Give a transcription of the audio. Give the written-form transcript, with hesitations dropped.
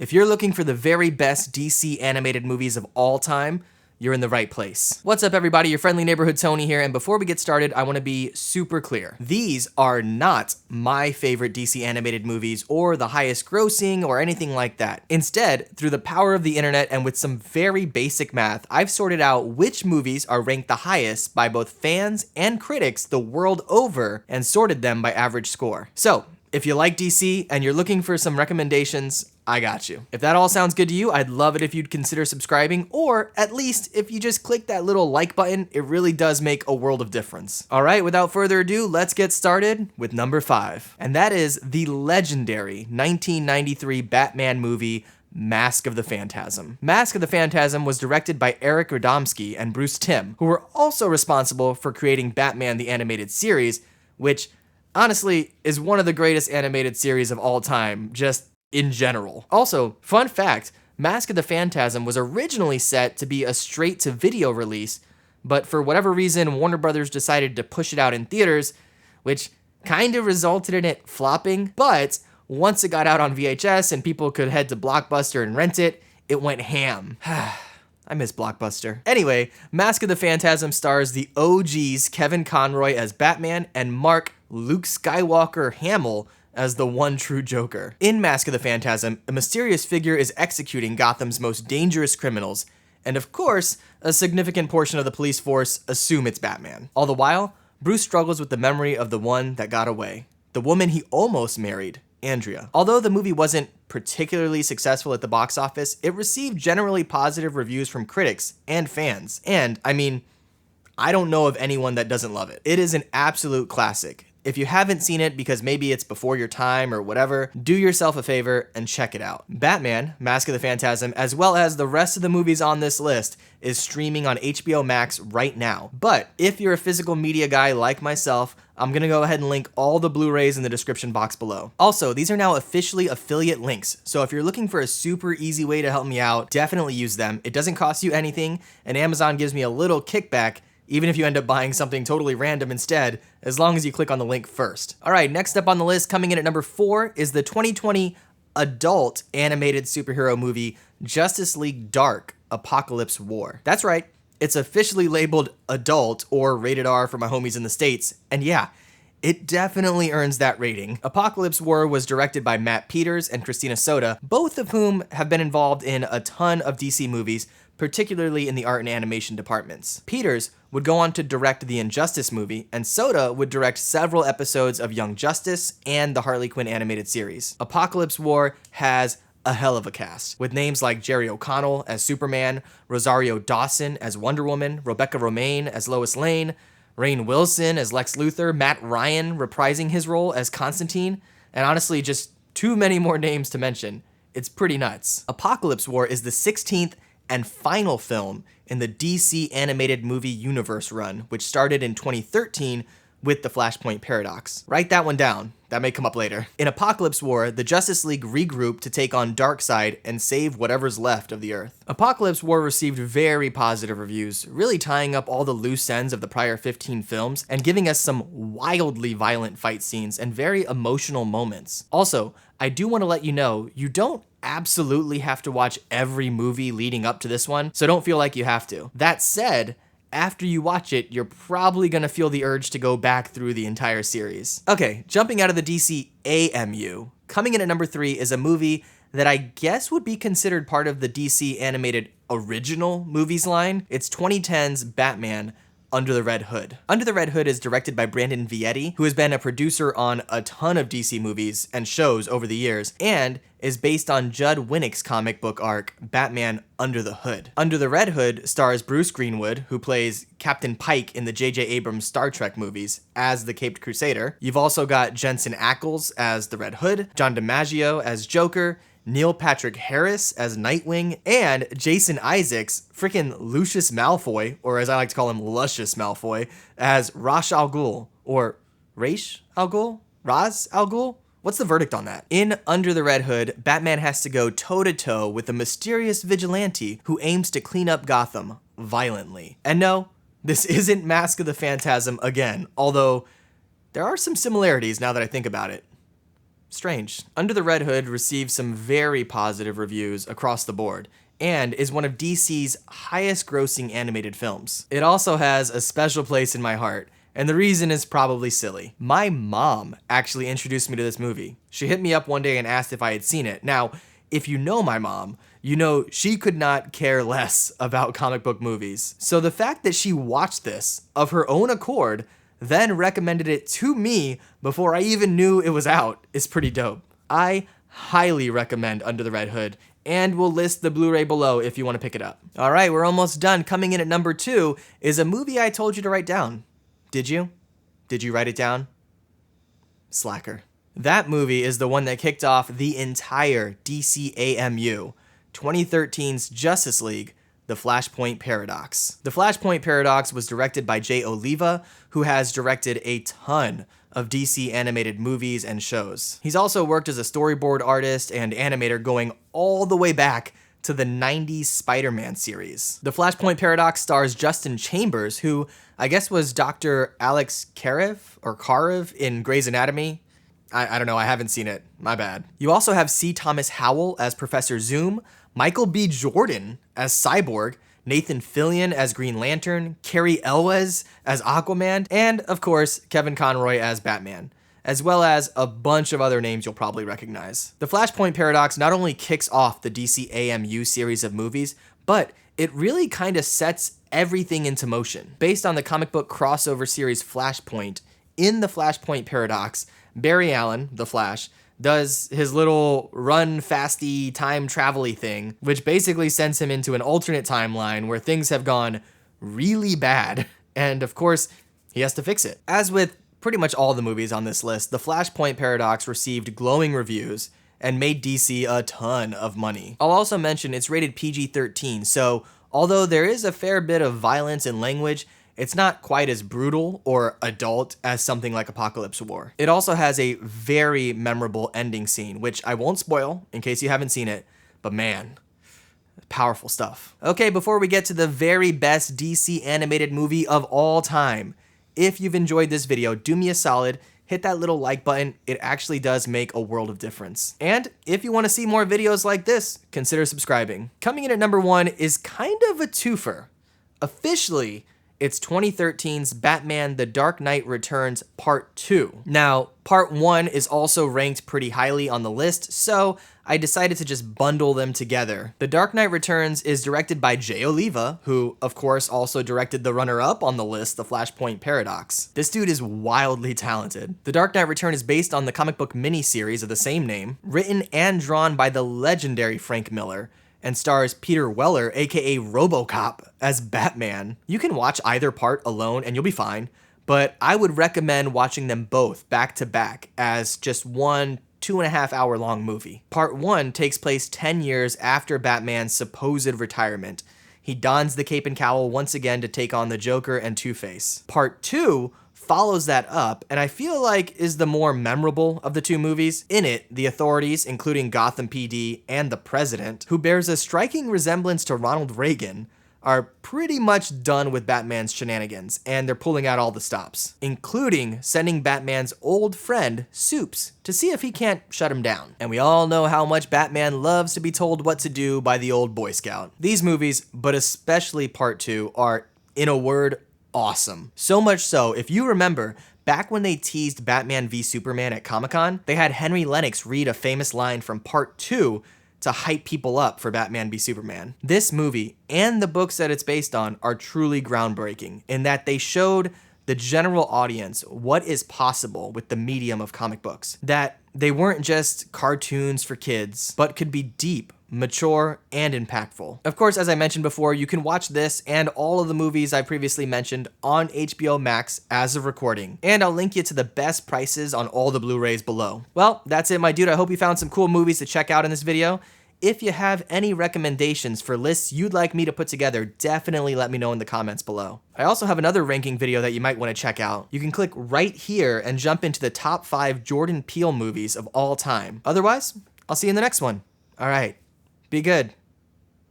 If you're looking for the very best DC animated movies of all time, you're in the right place. What's up, everybody? Your friendly neighborhood Tony here, and before we get started, I want to be super clear. These are not my favorite DC animated movies or the highest grossing or anything like that. Instead, through the power of the internet and with some very basic math, I've sorted out which movies are ranked the highest by both fans and critics the world over and sorted them by average score. So, if you like DC and you're looking for some recommendations, I got you. If that all sounds good to you, I'd love it if you'd consider subscribing, or at least if you just click that little like button, it really does make a world of difference. All right, without further ado, let's get started with number 5. And that is the legendary 1993 Batman movie, Mask of the Phantasm. Mask of the Phantasm was directed by Eric Radomski and Bruce Timm, who were also responsible for creating Batman the Animated Series, which honestly is one of the greatest animated series of all time, just in general. Also, fun fact, Mask of the Phantasm was originally set to be a straight-to-video release, but for whatever reason, Warner Brothers decided to push it out in theaters, which kind of resulted in it flopping, but once it got out on VHS and people could head to Blockbuster and rent it, it went ham. I miss Blockbuster. Anyway, Mask of the Phantasm stars the OGs Kevin Conroy as Batman and Mark Luke Skywalker Hamill as the one true Joker. In Mask of the Phantasm, a mysterious figure is executing Gotham's most dangerous criminals, and of course, a significant portion of the police force assume it's Batman. All the while, Bruce struggles with the memory of the one that got away, the woman he almost married, Andrea. Although the movie wasn't particularly successful at the box office, it received generally positive reviews from critics and fans. And, I mean, I don't know of anyone that doesn't love it. It is an absolute classic. If you haven't seen it because maybe it's before your time or whatever, do yourself a favor and check it out. Batman, Mask of the Phantasm, as well as the rest of the movies on this list, is streaming on HBO Max right now. But if you're a physical media guy like myself, I'm gonna go ahead and link all the Blu-rays in the description box below. Also, these are now officially affiliate links, so if you're looking for a super easy way to help me out, definitely use them. It doesn't cost you anything, and Amazon gives me a little kickback even if you end up buying something totally random instead, as long as you click on the link first. All right, next up on the list, coming in at number 4, is the 2020 adult animated superhero movie, Justice League Dark: Apocalypse War. That's right, it's officially labeled adult, or rated R for my homies in the States, and yeah, it definitely earns that rating. Apocalypse War was directed by Matt Peters and Christina Soda, both of whom have been involved in a ton of DC movies, particularly in the art and animation departments. Peters would go on to direct the Injustice movie, and Soda would direct several episodes of Young Justice and the Harley Quinn animated series. Apocalypse War has a hell of a cast, with names like Jerry O'Connell as Superman, Rosario Dawson as Wonder Woman, Rebecca Romijn as Lois Lane, Rainn Wilson as Lex Luthor, Matt Ryan reprising his role as Constantine, and honestly, just too many more names to mention. It's pretty nuts. Apocalypse War is the 16th and final film in the DC animated movie universe run, which started in 2013 with the Flashpoint Paradox. Write that one down. That may come up later. In Apocalypse War, the Justice League regroup to take on Darkseid and save whatever's left of the Earth. Apocalypse War received very positive reviews, really tying up all the loose ends of the prior 15 films and giving us some wildly violent fight scenes and very emotional moments. Also, I do want to let you know, you don't absolutely have to watch every movie leading up to this one, so don't feel like you have to. That said, after you watch it, you're probably gonna feel the urge to go back through the entire series. Okay, jumping out of the DC AMU, coming in at number 3 is a movie that I guess would be considered part of the DC animated original movies line. It's 2010's Batman: Under the Red Hood. Under the Red Hood is directed by Brandon Vietti, who has been a producer on a ton of DC movies and shows over the years, and is based on Judd Winnick's comic book arc, Batman Under the Hood. Under the Red Hood stars Bruce Greenwood, who plays Captain Pike in the J.J. Abrams Star Trek movies as the Caped Crusader. You've also got Jensen Ackles as the Red Hood, John DiMaggio as Joker, Neil Patrick Harris as Nightwing, and Jason Isaacs, frickin' Lucius Malfoy, or as I like to call him, Luscious Malfoy, as Ra's al Ghul, or Ra's al Ghul? Ra's al Ghul? What's the verdict on that? In Under the Red Hood, Batman has to go toe-to-toe with a mysterious vigilante who aims to clean up Gotham violently. And no, this isn't Mask of the Phantasm again, although there are some similarities now that I think about it. Strange. Under the Red Hood received some very positive reviews across the board, and is one of DC's highest grossing animated films. It also has a special place in my heart, and the reason is probably silly. My mom actually introduced me to this movie. She hit me up one day and asked if I had seen it. Now, if you know my mom, you know she could not care less about comic book movies. So the fact that she watched this of her own accord, then recommended it to me before I even knew it was out, is pretty dope. I highly recommend Under the Red Hood, and we'll list the Blu-ray below if you want to pick it up. All right, we're almost done. Coming in at number 2 is a movie I told you to write down. Did you? Did you write it down? Slacker. That movie is the one that kicked off the entire DCAMU, 2013's Justice League, The Flashpoint Paradox. The Flashpoint Paradox was directed by Jay Oliva, who has directed a ton of DC animated movies and shows. He's also worked as a storyboard artist and animator going all the way back to the 90s Spider-Man series. The Flashpoint Paradox stars Justin Chambers, who I guess was Dr. Alex Karev in Grey's Anatomy. I don't know, I haven't seen it, my bad. You also have C. Thomas Howell as Professor Zoom, Michael B. Jordan as Cyborg, Nathan Fillion as Green Lantern, Cary Elwes as Aquaman, and of course, Kevin Conroy as Batman, as well as a bunch of other names you'll probably recognize. The Flashpoint Paradox not only kicks off the DCAMU series of movies, but it really kind of sets everything into motion. Based on the comic book crossover series Flashpoint, in the Flashpoint Paradox, Barry Allen, the Flash, does his little run fasty time travel-y thing, which basically sends him into an alternate timeline where things have gone really bad. And of course, he has to fix it. As with pretty much all the movies on this list, the Flashpoint Paradox received glowing reviews and made DC a ton of money. I'll also mention it's rated PG-13, so although there is a fair bit of violence and language, it's not quite as brutal or adult as something like Apocalypse War. It also has a very memorable ending scene, which I won't spoil in case you haven't seen it, but man, powerful stuff. Okay, before we get to the very best DC animated movie of all time, if you've enjoyed this video, do me a solid, hit that little like button. It actually does make a world of difference. And if you want to see more videos like this, consider subscribing. Coming in at number 1 is kind of a twofer. Officially, it's 2013's Batman The Dark Knight Returns Part 2. Now, Part 1 is also ranked pretty highly on the list, so I decided to just bundle them together. The Dark Knight Returns is directed by Jay Oliva, who, of course, also directed the runner-up on the list, The Flashpoint Paradox. This dude is wildly talented. The Dark Knight Returns is based on the comic book miniseries of the same name, written and drawn by the legendary Frank Miller, and stars Peter Weller, aka RoboCop, as Batman. You can watch either part alone and you'll be fine, but I would recommend watching them both back to back as just one 2.5 hour long movie. Part 1 takes place 10 years after Batman's supposed retirement. He dons the cape and cowl once again to take on the Joker and Two-Face. Part 2 follows that up, and I feel like is the more memorable of the two movies. In it, the authorities, including Gotham PD and the President, who bears a striking resemblance to Ronald Reagan, are pretty much done with Batman's shenanigans, and they're pulling out all the stops, including sending Batman's old friend, Soups, to see if he can't shut him down. And we all know how much Batman loves to be told what to do by the old Boy Scout. These movies, but especially Part 2, are, in a word, awesome. So much so, if you remember, back when they teased Batman v Superman at Comic-Con, they had Henry Lennox read a famous line from Part 2 to hype people up for Batman v Superman. This movie, and the books that it's based on, are truly groundbreaking in that they showed the general audience what is possible with the medium of comic books. That they weren't just cartoons for kids, but could be deep, mature, and impactful. Of course, as I mentioned before, you can watch this and all of the movies I previously mentioned on HBO Max as of recording, and I'll link you to the best prices on all the Blu-rays below. Well, that's it, my dude. I hope you found some cool movies to check out in this video. If you have any recommendations for lists you'd like me to put together, definitely let me know in the comments below. I also have another ranking video that you might want to check out. You can click right here and jump into the top 5 Jordan Peele movies of all time. Otherwise, I'll see you in the next one. All right, be good.